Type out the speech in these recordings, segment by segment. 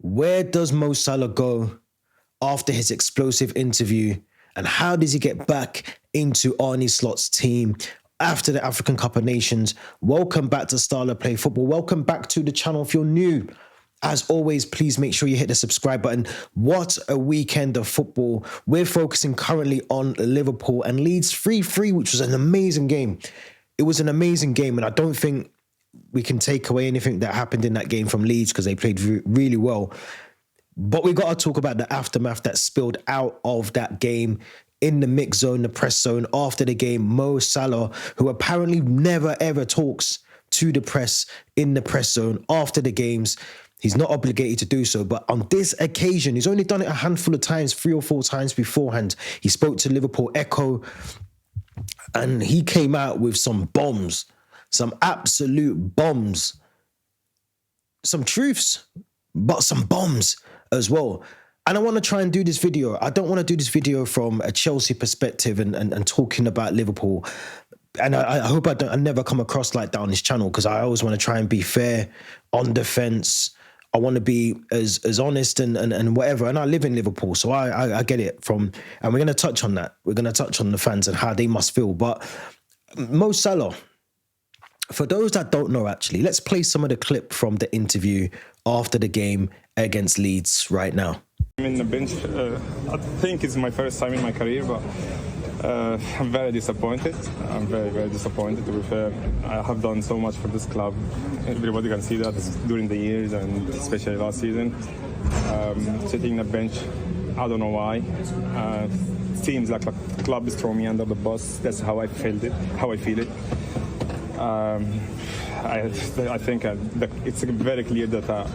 Where does Mo Salah go after his explosive interview? And how does he get back into Arne Slot's team after the African Cup of Nations? Welcome back to Starler Play Football. Welcome back to the channel if you're new. As always, please make sure you hit the subscribe button. What a weekend of football. We're focusing currently on Liverpool and Leeds 3-3, which was an amazing game. It was an amazing game, and I don't think we can take away anything that happened in that game from Leeds because they played really well. But we got to talk about the aftermath that spilled out of that game in the mix zone, the press zone. After the game, Mo Salah, who apparently never ever talks to the press in the press zone after the games, he's not obligated to do so. But on this occasion, he's only done it a handful of times, 3 or 4 times beforehand. He spoke to Liverpool Echo and he came out with some bombs, some absolute bombs, some truths, but some bombs as well. And I want to try and do this video. I don't want to do this video from a Chelsea perspective and talking about Liverpool. And I hope I never come across like that on this channel, because I always want to try and be fair on the fence. I want to be as honest and whatever. And I live in Liverpool, so I get it from, and we're going to touch on that. We're going to touch on the fans and how they must feel. But Mo Salah, for those that don't know, actually, let's play some of the clip from the interview after the game against Leeds right now. I'm in the bench. I think it's my first time in my career, but I'm very disappointed. I'm very, very disappointed, to be fair. I have done so much for this club. Everybody can see that during the years, and especially last season. Sitting on the bench, I don't know why. Seems like the club is throwing me under the bus. That's how I feel it. I think it's very clear that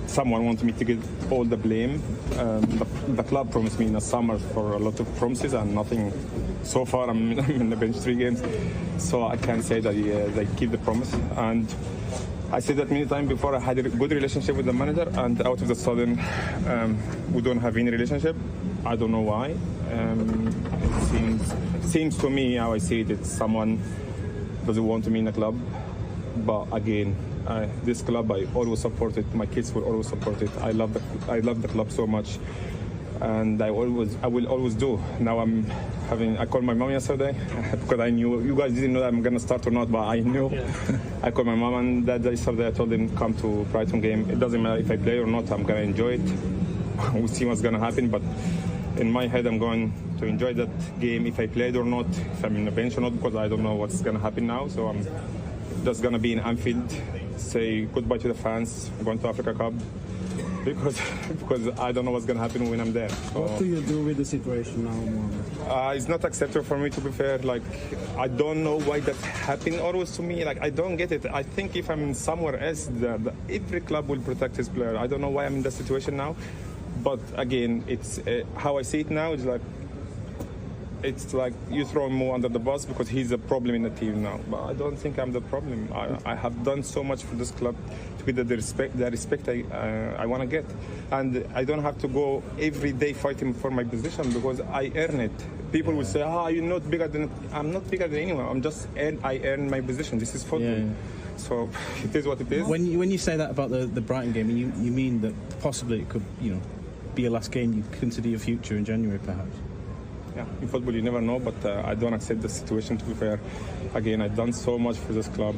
someone wants me to get all the blame. The club promised me in the summer for a lot of promises and nothing. So far, I'm in the bench 3 games, so I can say that they keep the promise. And I said that many times before. I had a good relationship with the manager, and out of the sudden, we don't have any relationship. I don't know why. It seems to me, how I see it, it's someone doesn't want me in the club. But again, this club I always supported. My kids will always support it. I love the club so much, and I will always do. Now I called my mom yesterday because I knew you guys didn't know that I'm gonna start or not, but I knew. Yeah. I called my mom and dad yesterday. I told them come to Brighton game. It doesn't matter if I play or not. I'm gonna enjoy it. We'll see what's gonna happen, but in my head, I'm going to enjoy that game if I played or not, if I'm in the bench or not, because I don't know what's gonna happen now. So I'm just gonna be in Anfield, say goodbye to the fans, going to Africa Cup, because I don't know what's gonna happen when I'm there. So, what do you do with the situation now, Mohamed? It's not acceptable for me, to be fair. Like, I don't know why that happened always to me. Like, I don't get it. I think if I'm somewhere else, every club will protect his player. I don't know why I'm in that situation now. But again, it's how I see it now. It's like you throw Mo under the bus because he's a problem in the team now. But I don't think I'm the problem. I have done so much for this club to get the respect I want to get, and I don't have to go every day fighting for my position because I earn it. People will say, you're not bigger than. I'm not bigger than anyone. I earn my position. This is football. Yeah. So it is what it is. When you say that about the Brighton game, you mean that possibly it could be your last game. You consider your future in January, perhaps. Yeah, in football you never know, but I don't accept the situation, to be fair. Again, I've done so much for this club.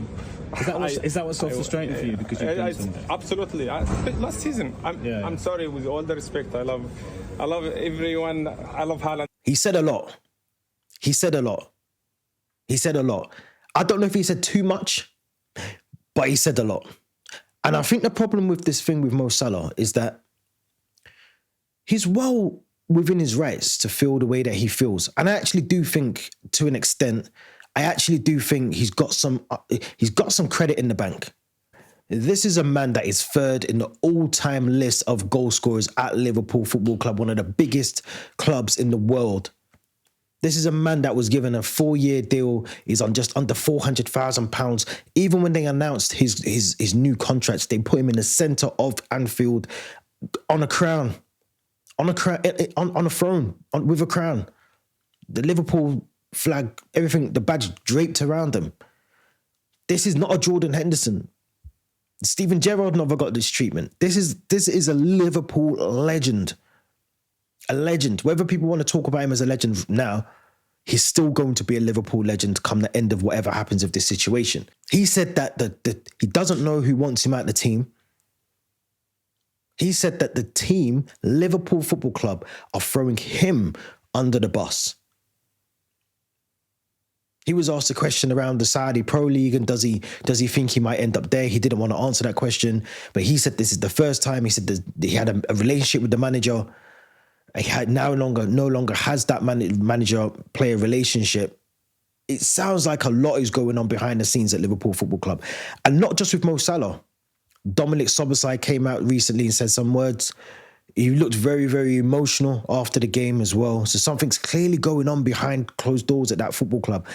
Is that what's so frustrating for you? Because you've done so much? Absolutely. Last season, I'm sorry, with all the respect, I love everyone. I love Haaland. He said a lot. He said a lot. I don't know if he said too much, but he said a lot. And I think the problem with this thing with Mo Salah is that he's well within his rights to feel the way that he feels. And I actually do think, to an extent, he's got some credit in the bank. This is a man that is 3rd in the all-time list of goal scorers at Liverpool Football Club, one of the biggest clubs in the world. This is a man that was given a 4-year deal. He's on just under £400,000. Even when they announced his new contracts, they put him in the centre of Anfield on a crown. On a throne, with a crown. The Liverpool flag, everything, the badge draped around him. This is not a Jordan Henderson. Steven Gerrard never got this treatment. This is a Liverpool legend. A legend. Whether people want to talk about him as a legend now, he's still going to be a Liverpool legend come the end of whatever happens with this situation. He said that he doesn't know who wants him out of the team. He said that the team, Liverpool Football Club, are throwing him under the bus. He was asked a question around the Saudi Pro League and does he think he might end up there? He didn't want to answer that question, but he said this is the first time. He said that he had a relationship with the manager. He had no longer has that manager-player relationship. It sounds like a lot is going on behind the scenes at Liverpool Football Club. And not just with Mo Salah. Dominic Szoboszlai came out recently and said some words. He looked very, very emotional after the game as well. So something's clearly going on behind closed doors at that football club.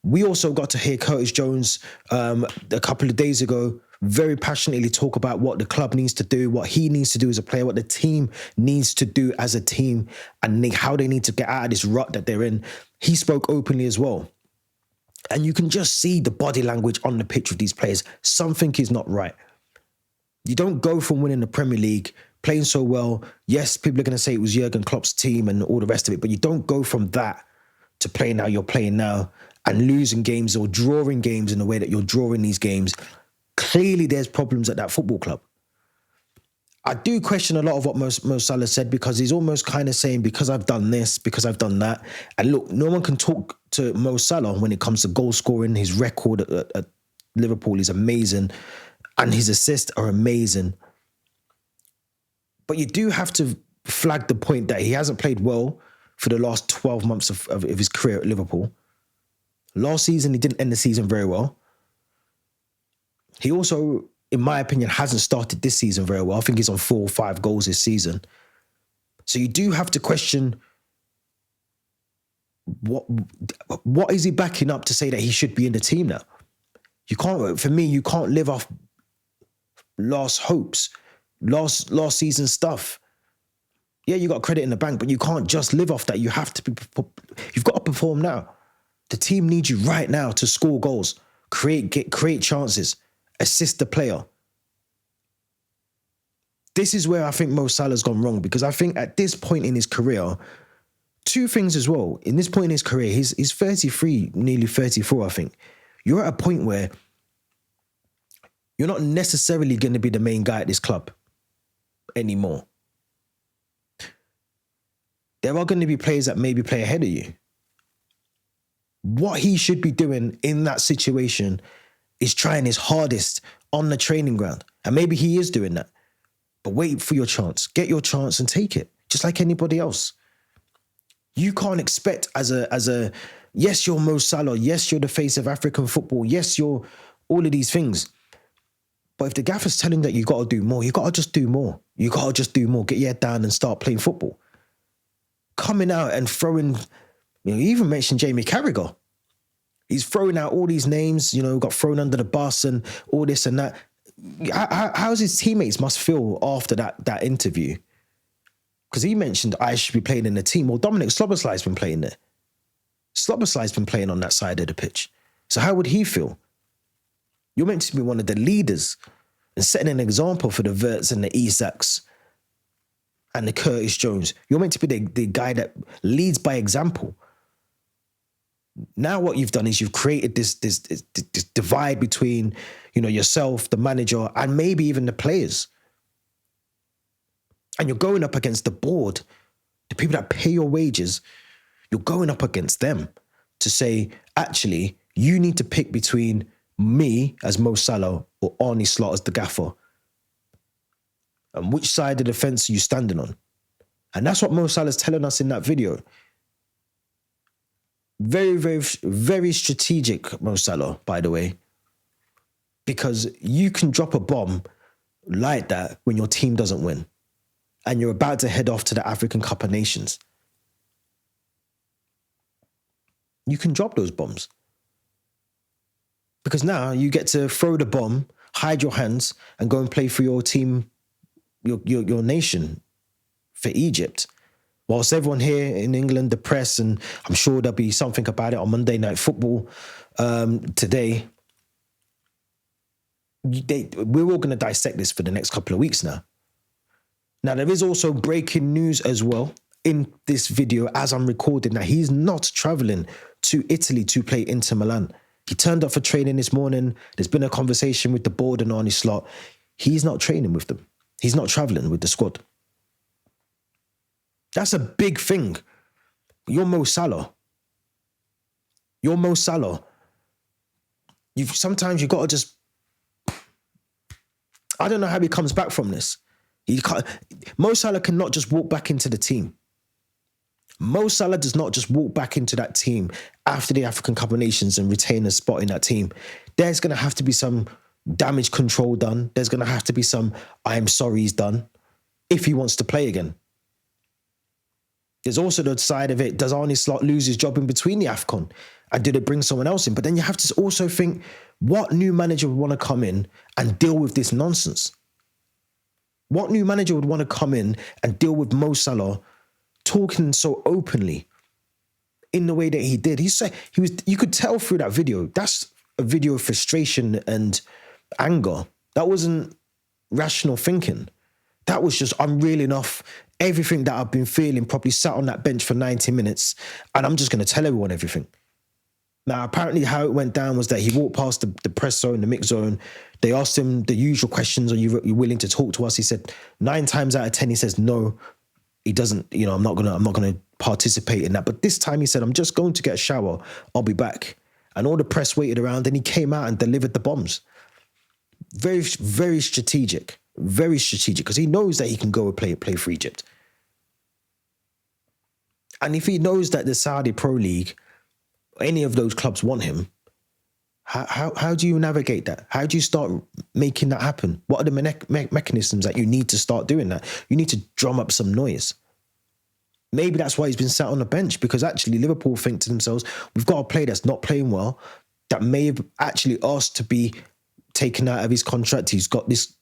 We also got to hear Curtis Jones a couple of days ago very passionately talk about what the club needs to do, what he needs to do as a player, what the team needs to do as a team, and how they need to get out of this rut that they're in. He spoke openly as well. And you can just see the body language on the pitch with these players. Something is not right. You don't go from winning the Premier League, playing so well. Yes, people are going to say it was Jurgen Klopp's team and all the rest of it, but you don't go from that to playing how you're playing now and losing games or drawing games in the way that you're drawing these games. Clearly, there's problems at that football club. I do question a lot of what Mo Salah said because he's almost kind of saying, because I've done this, because I've done that. And look, no one can talk to Mo Salah when it comes to goal scoring. His record at Liverpool is amazing and his assists are amazing. But you do have to flag the point that he hasn't played well for the last 12 months of his career at Liverpool. Last season, he didn't end the season very well. He also, in my opinion, hasn't started this season very well. I think he's on 4 or 5 goals this season. So you do have to question what is he backing up to say that he should be in the team now? You can't, for me, you can't live off last hopes, last season stuff. Yeah, you got credit in the bank, but you can't just live off that. You have to you've got to perform now. The team needs you right now to score goals, create chances, assist the player. This is where I think Mo Salah's gone wrong, because I think at this point in his career, 2 things as well. In this point in his career, he's 33, nearly 34, I think. You're at a point where you're not necessarily going to be the main guy at this club anymore. There are going to be players that maybe play ahead of you. What he should be doing in that situation is trying his hardest on the training ground. And maybe he is doing that. But wait for your chance. Get your chance and take it. Just like anybody else. You can't expect as a yes, you're Mo Salah. Yes, you're the face of African football. Yes, you're all of these things. But if the gaffer's telling that you got to do more, you got to just do more. You got to just do more. Get your head down and start playing football. Coming out and throwing, you even mentioned Jamie Carragher. He's throwing out all these names, got thrown under the bus and all this and that. How's his teammates must feel after that interview? Because he mentioned I should be playing in the team. Well, Dominic Szoboszlai's been playing there. Szoboszlai's been playing on that side of the pitch. So how would he feel? You're meant to be one of the leaders and setting an example for the Verts and the Isaks and the Curtis Jones. You're meant to be the guy that leads by example. Now what you've done is you've created this divide between, yourself, the manager, and maybe even the players. And you're going up against the board, the people that pay your wages. You're going up against them to say, actually, you need to pick between me as Mo Salah or Arne Slot as the gaffer. And which side of the fence are you standing on? And that's what Mo Salah's telling us in that video. Very, very, very strategic, Mo Salah, by the way. Because you can drop a bomb like that when your team doesn't win. And you're about to head off to the African Cup of Nations. You can drop those bombs. Because now you get to throw the bomb, hide your hands, and go and play for your team, your nation, for Egypt. Whilst everyone here in England, the press, and I'm sure there'll be something about it on Monday Night Football today, we're all going to dissect this for the next couple of weeks now. Now, there is also breaking news as well in this video as I'm recording that he's not traveling to Italy to play Inter Milan. He turned up for training this morning. There's been a conversation with the board and Arne Slot. He's not training with them. He's not traveling with the squad. That's a big thing. You're Mo Salah. You're Mo Salah. Sometimes you got to just... I don't know how he comes back from this. Mo Salah cannot just walk back into the team. Mo Salah does not just walk back into that team after the African Cup of Nations and retain a spot in that team. There's going to have to be some damage control done. There's going to have to be some I am sorry's done if he wants to play again. There's also the side of it, does Arne Slot lose his job in between the AFCON? And do they bring someone else in? But then you have to also think, what new manager would want to come in and deal with this nonsense? What new manager would want to come in and deal with Mo Salah talking so openly in the way that he did? You could tell through that video, that's a video of frustration and anger. That wasn't rational thinking. That was just, I'm reeling off everything that I've been feeling, probably sat on that bench for 90 minutes, and I'm just going to tell everyone everything. Now, apparently how it went down was that he walked past the press zone, the mix zone. They asked him the usual questions, are you willing to talk to us? He said 9 times out of 10, he says, no, he doesn't, I'm not going to participate in that. But this time he said, I'm just going to get a shower. I'll be back. And all the press waited around and he came out and delivered the bombs. Very, very strategic. Very strategic, because he knows that he can go and play for Egypt. And if he knows that the Saudi Pro League, any of those clubs want him, how do you navigate that? How do you start making that happen? What are the mechanisms that you need to start doing that? You need to drum up some noise. Maybe that's why he's been sat on the bench, because actually Liverpool think to themselves, we've got a player that's not playing well, that may have actually asked to be taken out of his contract. He's got this,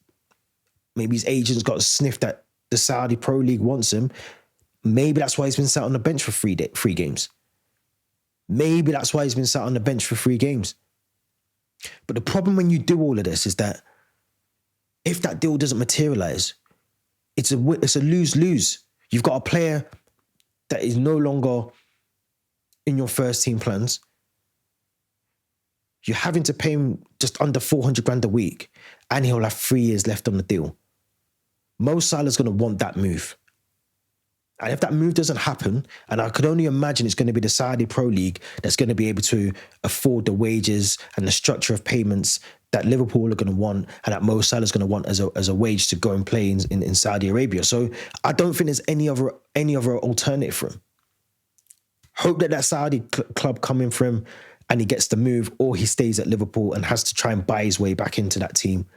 maybe his agent's got a sniff that the Saudi Pro League wants him. Maybe that's why he's been sat on the bench for three games. Maybe that's why he's been sat on the bench for 3 games. But the problem when you do all of this is that if that deal doesn't materialize, it's a lose-lose. You've got a player that is no longer in your first team plans. You're having to pay him just under 400 grand a week, and he'll have 3 years left on the deal. Mo Salah's going to want that move. And if that move doesn't happen, and I could only imagine it's going to be the Saudi Pro League that's going to be able to afford the wages and the structure of payments that Liverpool are going to want and that Mo Salah is going to want as a wage to go and play in Saudi Arabia. So I don't think there's any other alternative for him. Hope that Saudi club coming for him and he gets the move, or he stays at Liverpool and has to try and buy his way back into that team.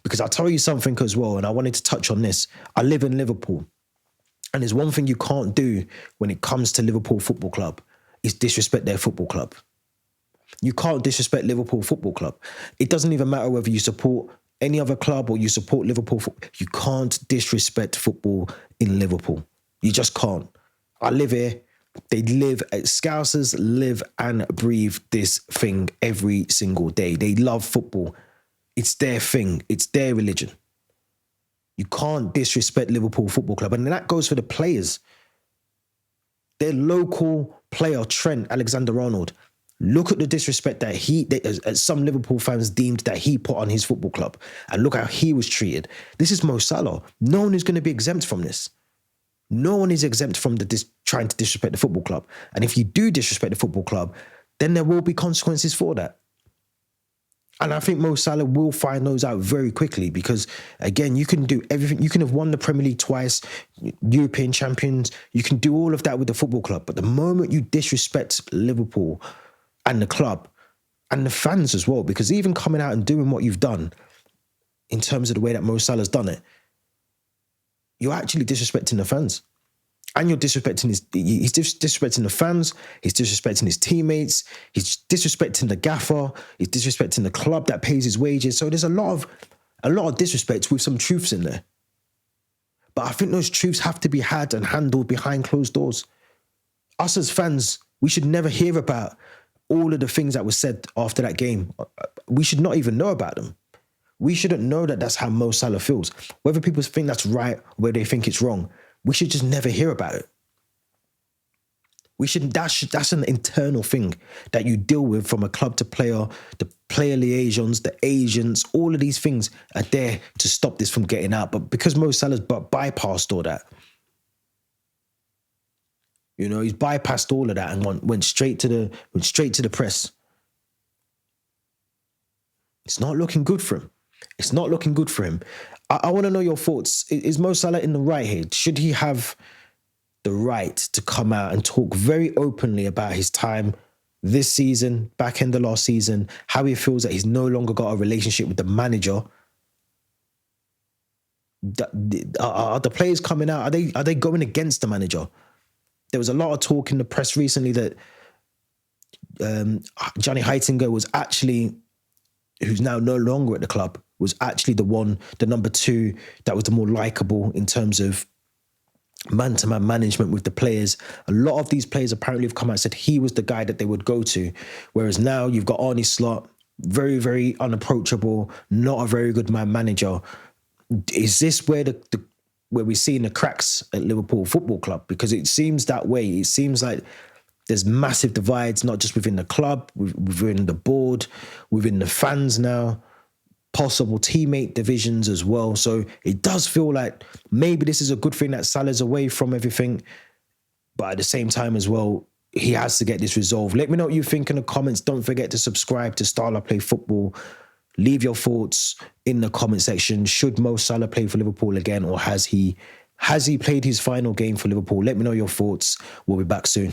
Because I'll tell you something as well, and I wanted to touch on this. I live in Liverpool. And there's one thing you can't do when it comes to Liverpool Football Club is disrespect their football club. You can't disrespect Liverpool Football Club. It doesn't even matter whether you support any other club or you support Liverpool. You can't disrespect football in Liverpool. You just can't. I live here. Scousers live and breathe this thing every single day. They love football. It's their thing. It's their religion. You can't disrespect Liverpool Football Club. And that goes for the players. Their local player, Trent Alexander-Arnold, look at the disrespect that some Liverpool fans deemed that he put on his football club. And look how he was treated. This is Mo Salah. No one is going to be exempt from this. No one is exempt from trying to disrespect the football club. And if you do disrespect the football club, then there will be consequences for that. And I think Mo Salah will find those out very quickly because, again, you can do everything. You can have won the Premier League twice, European champions. You can do all of that with the football club. But the moment you disrespect Liverpool and the club and the fans as well, because even coming out and doing what you've done in terms of the way that Mo Salah's done it, you're actually disrespecting the fans. And you're disrespecting he's disrespecting the fans, he's disrespecting his teammates, he's disrespecting the gaffer, he's disrespecting the club that pays his wages. So there's a lot of disrespect with some truths in there. But I think those truths have to be had and handled behind closed doors. Us as fans, we should never hear about all of the things that were said after that game. We should not even know about them. We shouldn't know that that's how Mo Salah feels. Whether people think that's right or whether they think it's wrong, we should just never hear about it. That's an internal thing that you deal with from a club to player, the player liaisons, the agents, all of these things are there to stop this from getting out. But because Mo Salah's bypassed all that, he's bypassed all of that and went straight to the press. It's not looking good for him. It's not looking good for him. I want to know your thoughts. Is Mo Salah in the right here? Should he have the right to come out and talk very openly about his time this season, back end of last season, how he feels that he's no longer got a relationship with the manager? Are the players coming out? Are they going against the manager? There was a lot of talk in the press recently that Johnny Heitinga was actually, who's now no longer at the club, was actually the number 2 that was the more likable in terms of man-to-man management with the players. A lot of these players apparently have come out and said he was the guy that they would go to. Whereas now you've got Arne Slot, very, very unapproachable, not a very good man manager. Is this where where we're seeing the cracks at Liverpool Football Club? Because it seems that way. It seems like there's massive divides, not just within the club, within the board, within the fans now, possible teammate divisions as well. So it does feel like maybe this is a good thing that Salah's away from everything, but at the same time as well, he has to get this resolved. Let me know what you think in the comments. Don't forget to subscribe to Starla Play Football. Leave your thoughts in the comment section. Should Mo Salah play for Liverpool again, or has he played his final game for Liverpool? Let me know your thoughts. We'll be back soon.